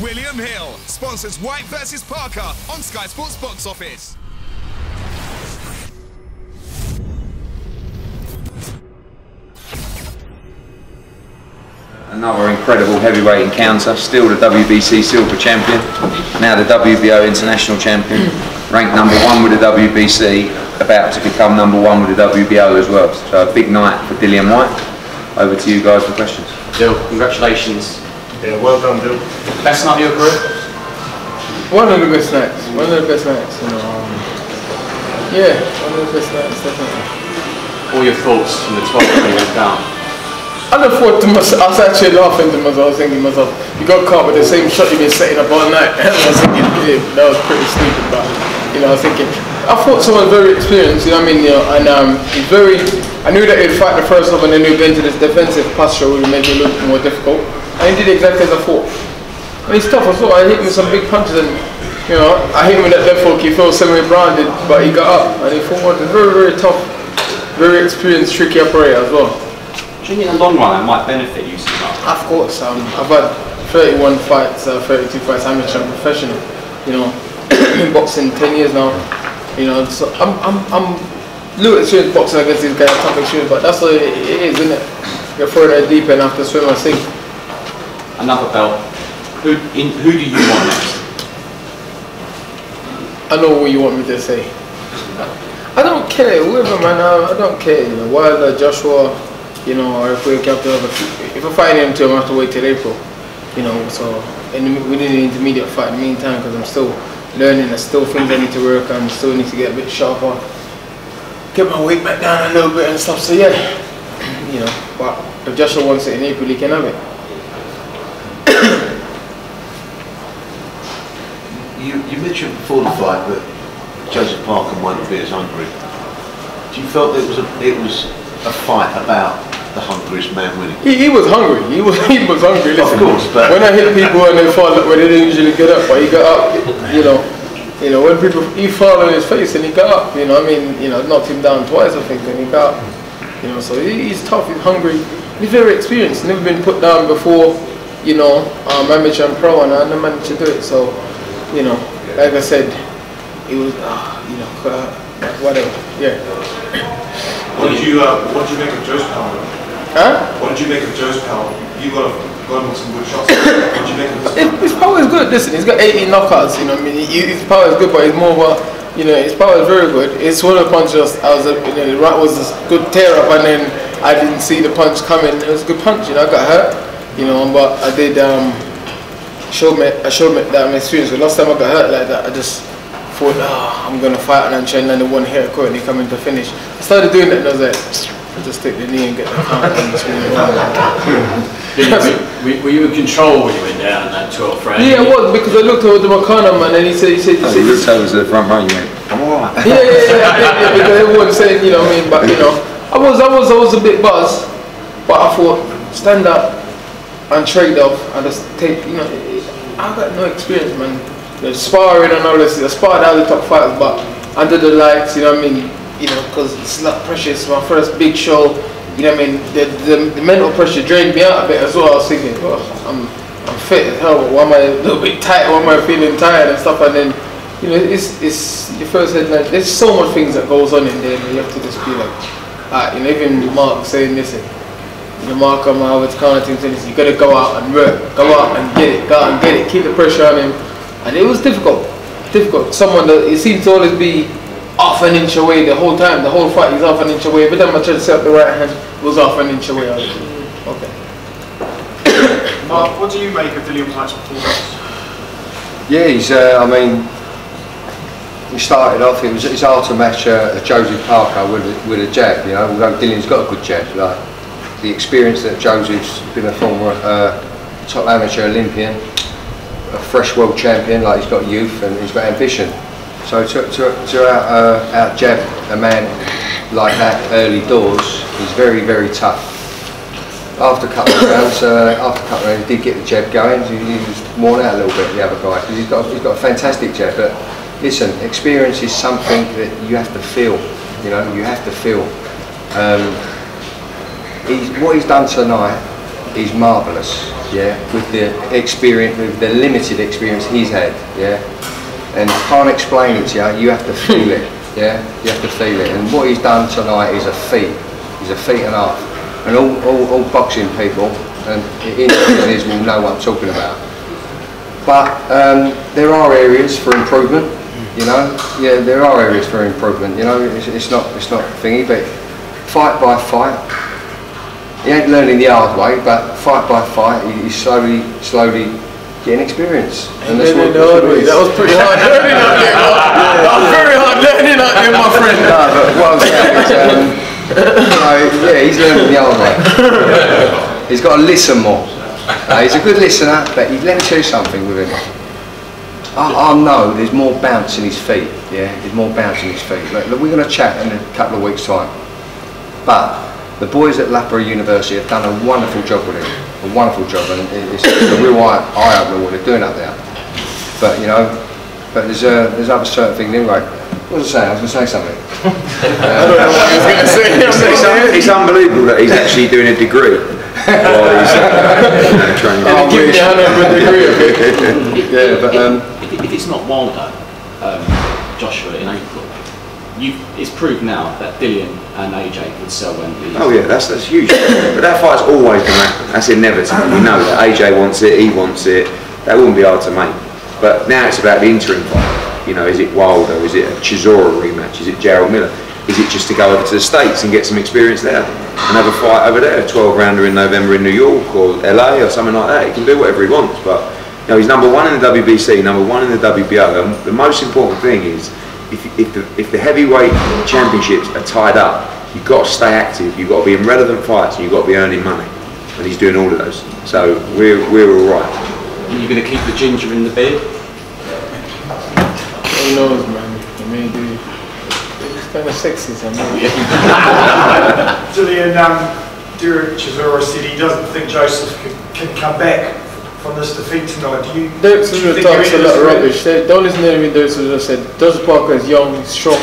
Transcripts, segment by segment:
William Hill sponsors White versus Parker on Sky Sports Box Office. Another incredible heavyweight encounter, still the WBC Silver Champion, now the WBO International Champion, ranked #1 with the WBC, about to become #1 with the WBO as well. So a big night for Dillian White. Over to you guys for questions. Dill, congratulations. Yeah, well done, Dill. Best night of your career? One of the best nights. One of the best nights, you know. Yeah, one of the best nights, definitely. All your thoughts from the 12th when you went down? I just thought to myself, I was actually laughing to myself. I was thinking to myself, you got caught with the same shot you've been setting up all night. And I was thinking, yeah, that was pretty stupid, but you know, I was thinking, I thought someone very experienced, you know what I mean, you know, and he's very, I knew that he'd fight the first off and then he'd go into this defensive posture which would make it look more difficult. And he did exactly as I thought. And he's tough as well. I hit him with some big punches and, you know, I hit him with that left hook, he felt semi-branded, but he got up and he fought a very, very tough, very experienced, tricky operator as well. Do you think in the long run that might benefit you so much? Of course, I've had 31 fights, 32 fights, amateur and professional, you know, been boxing 10 years now, you know, so I'm little experienced boxing against these guys, tough experience, but that's what it is, isn't it? You're throwing a deep end after swim and sink. Another belt. Who do you want next? I know what you want me to say. I don't care, whoever man, I don't care, you know, Wilder, Joshua, you know, or if we have to have if I fight him too, I have to wait till April, you know, so within the intermediate fight in the meantime, because I'm still learning, there's still things I need to work on, still need to get a bit sharper, get my weight back down a little bit and stuff, so yeah, you know, but if Joshua wants it in April, he can have it. You mentioned before the fight that Joseph Parker might not be as hungry. Do you felt that it was a fight about the hungriest man winning? He was hungry. He was hungry. Listen, of course, but when I hit people and they fall, when they didn't usually get up, but he got up. You know, when people he fall on his face and he got up. You know, I mean, you know, knocked him down twice, I think, and he got up. You know, so he's tough. He's hungry. He's very experienced. Never been put down before. You know, amateur and pro, and I never managed to do it. So, you know, like I said, it was, you know, whatever. Yeah. What did you make of Joe's power? Huh? What did you make of Joe's power? You got him with some good shots. What did you make of his power? His power is good. Listen, he's got 18 knockouts. You know, I mean, his power is good, but he's more of a, you know, his power is very good. It's one of the punches. You know, the right was a good tear up, and then I didn't see the punch coming. It was a good punch. You know, I got hurt. You know, but I did showed me that I'm experienced. The last time I got hurt like that, I just thought, I'm gonna fight and try and land the one hit currently coming to finish. I started doing that and I was like, I'll just take the knee and get the count. Were you in control when you went down in that 12th round? Yeah, I was, because I looked over the corner man and he said You looked over to the front row, you went, I'm alright. yeah, because everyone said, you know what I mean, but you know, I was a bit buzzed, but I thought, stand up and trade off and just take, you know, I've got no experience, man. You know, sparring and all this, I sparred out the top fighters, but under the lights, you know what I mean, you know, because it's a lot of pressure. It's my first big show, you know what I mean, the mental pressure drained me out a bit as well. I was thinking, oh, I'm fit as hell, but why am I a little bit tight, why am I feeling tired and stuff, and then, you know, it's your first headline. There's so much things that goes on in there, and you have to just be like, you know, even Mark saying, listen, you know, Mark on my Howard's corner team saying, you gotta go out and work, go out and get it, keep the pressure on him, and it was difficult. Someone that, it seemed to always be off an inch away the whole time, the whole fight he's off an inch away, but then I tried to set up the right hand, it was off an inch away. Okay. Mark, what do you make of Dillian White's performance? Yeah, he's, I mean, he started off, it's hard to match Joseph Parker with a jab, you know, although Dillian's got a good jab. Like, the experience that Joseph's been a former top amateur Olympian, a fresh world champion, like he's got youth and he's got ambition. So to out jab a man like that early doors is very, very tough. After a couple of rounds, he did get the jab going. He was worn out a little bit, the other guy, because he's got a fantastic jab. But listen, experience is something that you have to feel. You know, you have to feel. What he's done tonight, he's marvellous, yeah, with the experience, with the limited experience he's had, yeah, and I can't explain it to you, you have to feel it, yeah, you have to feel it, and what he's done tonight is a feat, he's a feat and a half, and all boxing people, and Indians will know what I'm talking about, but there are areas for improvement, you know, yeah, there are areas for improvement, you know, it's not thingy, but fight by fight. He ain't learning the hard way, but fight by fight, he's slowly getting experience. And that's what that was pretty hard learning out there. That was very hard learning out there, my friend. No, but what I'm saying is, you know, yeah, he's learning the hard way. He's got to listen more. He's a good listener, but let me tell you something with him. I know there's more bounce in his feet. Yeah, there's more bounce in his feet. Look, we're going to chat in a couple of weeks' time, but the boys at Loughborough University have done a wonderful job with him, a wonderful job, and it's a real eye-opener what they're doing up there. But you know, there's other certain things anyway. What was I saying? I was going to say something. I don't know what he was going to say. It's unbelievable that he's actually doing a degree while he's training. Give me a degree. Yeah, but if it's not Wilder, Joshua in April, it's proved now that Dillian and AJ would sell Wembley. Oh yeah, that's huge. But that fight's always going to happen. That's inevitable. We know that AJ wants it, he wants it. That wouldn't be hard to make. But now it's about the interim fight. You know, is it Wilder? Is it a Chisora rematch? Is it Gerald Miller? Is it just to go over to the States and get some experience there and have a fight over there, a 12-rounder in November in New York or LA or something like that? He can do whatever he wants. But you know, he's number one in the WBC, number one in the WBO. And the most important thing is, if the heavyweight championships are tied up, you've got to stay active, you've got to be in relevant fights, and you've got to be earning money. And he's doing all of those. So we're all right. Are you going to keep the ginger in the beard? Who knows, man? I mean, dude, it's kind of sexy sometimes. Dillian, Chisora said he doesn't think Joseph can come back from this defeat tonight. Do you think talks a lot of rubbish. Don't listen to anything Dirk Chisora said. Joseph Parker is young, he's strong,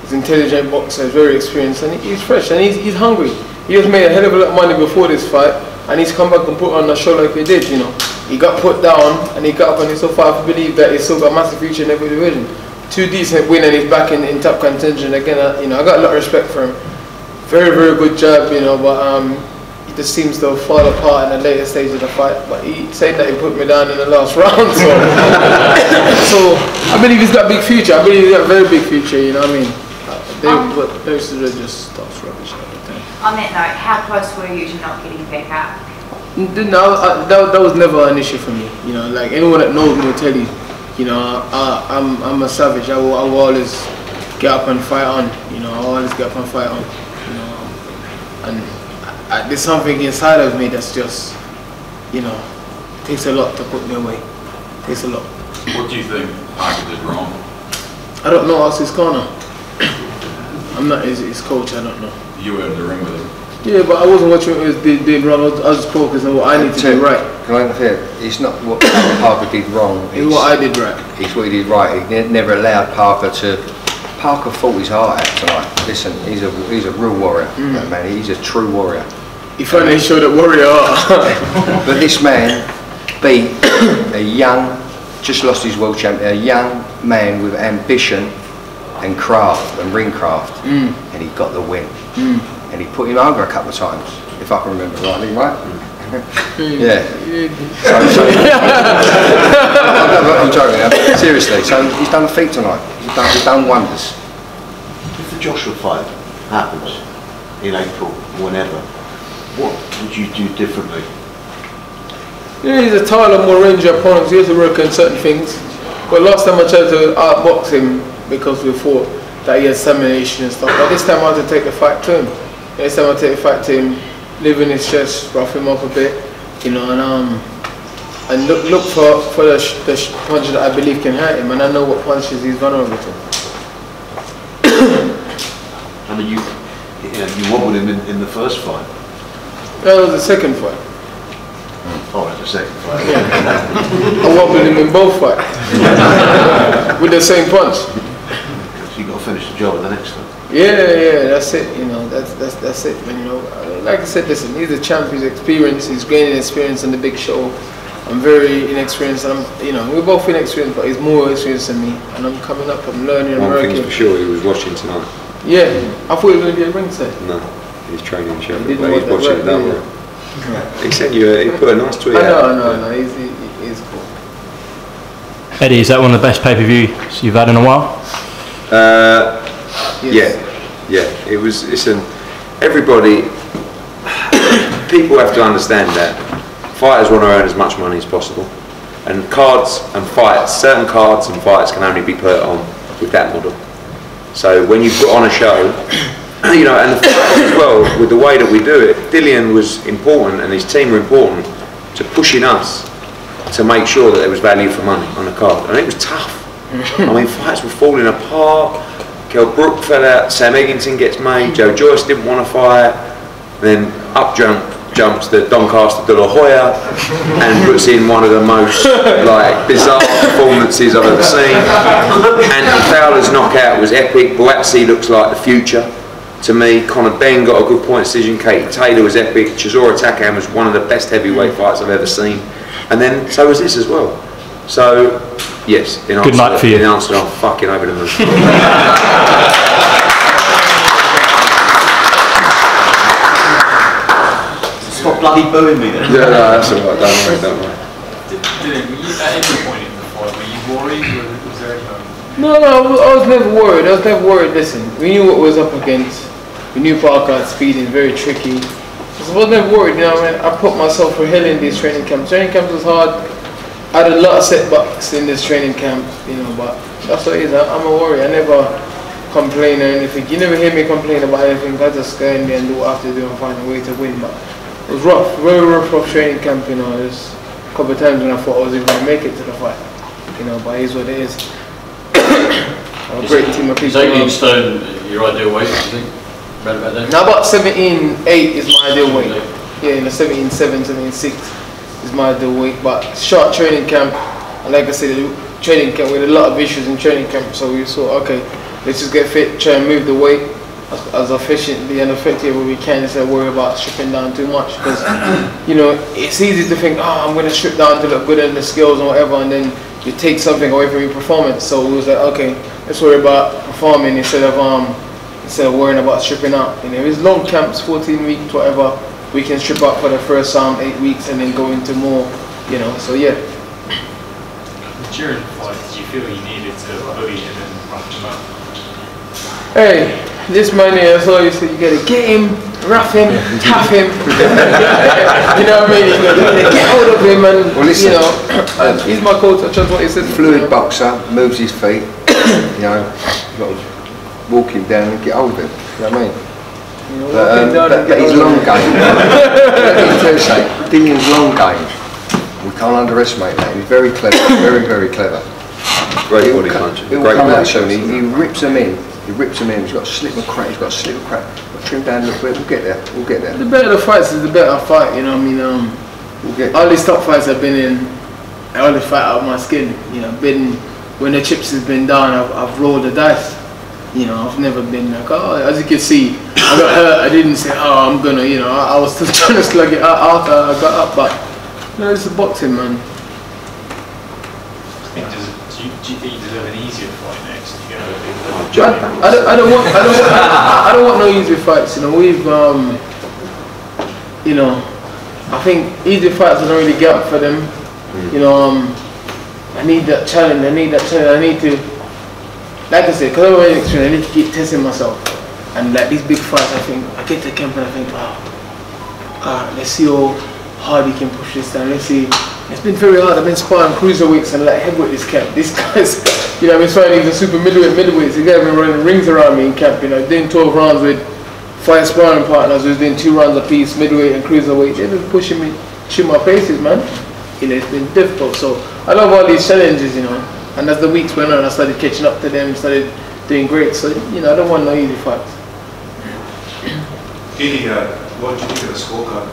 he's an intelligent boxer, he's very experienced, and he's fresh, and he's hungry. He has made a hell of a lot of money before this fight, and he's come back and put on a show like he did, you know. He got put down, and he got up, and he's so far to believe that he's still got a massive future in every division. 2 decent win, and he's back in top contention again. You know, I got a lot of respect for him. Very, very good job, you know, but he just seems to fall apart in the later stage of the fight. But he said that he put me down in the last round, so so I believe he's got a big future. I believe he's got a very big future, you know what I mean? But those just talks rubbish all the time. On that note, how close were you to not getting back up? No, that was never an issue for me. You know, like anyone that knows me will tell you, you know, I'm a savage. I will always get up and fight on. You know, I always get up and fight on. You know, and there's something inside of me that's just, you know, takes a lot to put me away. Takes a lot. What do you think Parker did wrong? I don't know. Ask his corner. I'm not his coach. I don't know. You were in the ring with him. Yeah, but I wasn't watching what he did wrong. I was just focused on what I need to do right. Can I interfere? It's not what Parker did wrong. It's what I did right. It's what he did right. He never allowed Parker to. Parker fought his heart out tonight. Listen, he's a real warrior, that man. He's a true warrior. He finally showed that warrior heart. But this man beat a young, just lost his world champion, a young man with ambition and craft and ring craft, and he got the win. And he put him over a couple of times, if I can remember rightly, right? Yeah. I'm joking, seriously. So he's done a feat tonight. He's done wonders. If the Joshua fight happens in April, whenever, what would you do differently? Yeah, he's a taller, more rangy opponent. He has to work on certain things. But last time I tried to outbox him because we thought that he had stamina and stuff. But this time I had to take the fight to him. Next time I take the fight to him, live in his chest, rough him up a bit, you know, and look for the punch that I believe can hurt him, and I know what punches he's vulnerable to. I mean, you wobbled him in the first fight. That was the second fight. Oh, that's the second fight. Yeah. I wobbled him in both fights with the same punch. So you got to finish the job in the next one. Yeah, that's it. You know, that's it, man. You know, like I said, listen, he's a champ. He's experienced. He's gaining experience on the big show. I'm very inexperienced. You know, we're both inexperienced, but he's more experienced than me. And I'm coming up. I'm learning. I'm working. One thing's for sure, he was watching tonight. Yeah, I thought he was going to be at ringside. No, he's training Sheffield. He He's watching it down there. He sent you. He put a nice tweet out. No. He's cool. Eddie, is that one of the best pay-per-views you've had in a while? Yes. Yeah. It was. Listen, everybody. People have to understand that fighters want to earn as much money as possible, and cards and fights, certain cards and fights can only be put on with that model. So when you put on a show, you know, and the fact as well with the way that we do it, Dillian was important and his team were important to pushing us to make sure that there was value for money on the card, and it was tough. I mean, fights were falling apart. Kell Brook fell out. Sam Eggington gets made. Joe Joyce didn't want to fight. Then up jumps the Doncaster De La Hoya and puts in one of the most like bizarre performances I've ever seen. Anthony Fowler's knockout was epic. Boatsi looks like the future to me. Conor Benn got a good point decision. Katie Taylor was epic. Chisora Takam was one of the best heavyweight fights I've ever seen. And then so was this as well. So yes, good night for you. In answer, I'm fucking over the moon. Stop bloody booing me then. Yeah, no, that's alright, don't worry. Dylan, were you at any point in the fight, were you worried, or was there any moment? No, I was never worried. Listen, we knew what we was up against. We knew Parker at speed is very tricky. So I was never worried, you know what I mean? I put myself for hell in these training camps. Training camps was hard. I had a lot of setbacks in this training camp, you know, but that's what it is. I'm a warrior. I never complain or anything. You never hear me complain about anything. I just go in there and do what I have to do and find a way to win. But it was rough, very rough training camp, you know. There's a couple of times when I thought I was even going to make it to the fight, you know, but it is what it is. A great team of people. Is 18 stone your ideal weight, do you think? Right about that? Now about 17.8 is my ideal weight. Yeah, in the 17.7, 17.6 is my ideal weight. But short training camp, and like I said, training camp, we had a lot of issues in training camp, so we thought, okay, let's just get fit, try and move the weight as efficiently and effectively as we can instead of worry about stripping down too much, because you know, it's easy to think, oh, I'm going to strip down to look good in the skills and whatever, and then you take something away from your performance. So we was like, okay, let's worry about performing instead of worrying about stripping out. You know, it's long camps, 14 weeks, whatever. We can strip out for the first 8 weeks and then go into more, you know. So yeah. During the fight, did you feel you needed to bully him and rough him up? Hey, this man here, that's all you say. You gotta get him, rough him, tough him. You know what I mean? You gotta get hold of him, and well, listen, you know, he's my coach. I trust what he said. Fluid boxer, moves his feet. You know, you've got to walk him down and get hold of him. You know what I mean? You know, but his long game. Dillian's long game. We can't underestimate that. He's very clever, very clever. Great body punch. He'll come out soon. He rips them in. He's got a slip of crack. He's got a slip of crack. We'll trim down a little bit. We'll get there. We'll get there. The better the fights is the better I fight. You know what I mean? We'll get all these top fights I've been in, I only fight out of my skin. You know, when the chips has been down, I've rolled the dice. You know, I've never been like, oh, as you can see, I got hurt. I didn't say, oh, I'm gonna. You know, I was still trying to slug it out after I got up, but you know, it's a boxing, man. Do you think you deserve an easier fight next? I don't want no easy fights. You know, we've you know, I think easy fights I don't really get up for them. You know, I need that challenge. I need to, like I said, because I'm very experienced, I need to keep testing myself. And like these big fights, I think I get to camp and I think, let's see how hard he can push this down. Let's see. It's been very hard. I've been sparring cruiserweights and like heavyweight this camp. These guys, you know, I've been sparring even super middleweights. You guys have been running rings around me in camp. You know, doing 12 rounds with 5 sparring partners who's doing 2 rounds apiece, middleweight and cruiserweight. They've been pushing me, shooting my paces, man. You know, it's been difficult. So I love all these challenges, you know. And as the weeks went on, I started catching up to them, started doing great. So, you know, I don't want no easy fights. Giddy, what did you think of the scorecard?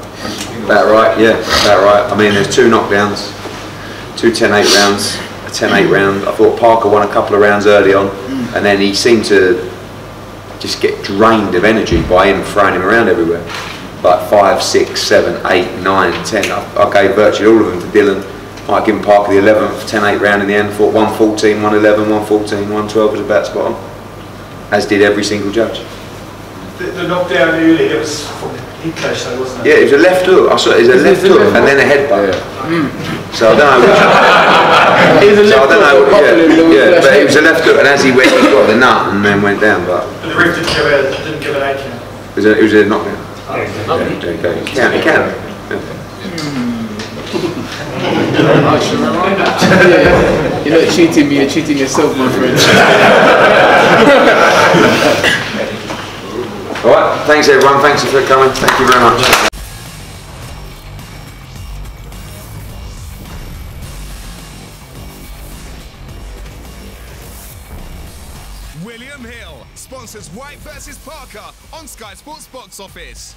About right, yeah, about right. I mean, there's 2 knockdowns, 2 10-8 rounds, a 10-8 round. I thought Parker won a couple of rounds early on, and then he seemed to just get drained of energy by him throwing him around everywhere. Like 5, 6, 7, 8, 9, 10. I gave virtually all of them to Dylan. Might give him Parker the 11th, 10-8 round in the end. Thought 114, 111, 114, 112 was about spot on. As did every single judge. The knockdown early, it was from the head clash though, wasn't it? Yeah, it was a left hook. I saw it was a left hook and then a headbutt. So I don't know which. So I don't know. Yeah, but it was a left hook, and as he went, he got the nut and then went down. But the ref didn't give an 8 count. It was a knockdown. It can. You're not cheating me, you're cheating yourself, my friend. Alright, thanks everyone, thanks for coming, thank you very much. William Hill sponsors White versus Parker on Sky Sports Box Office.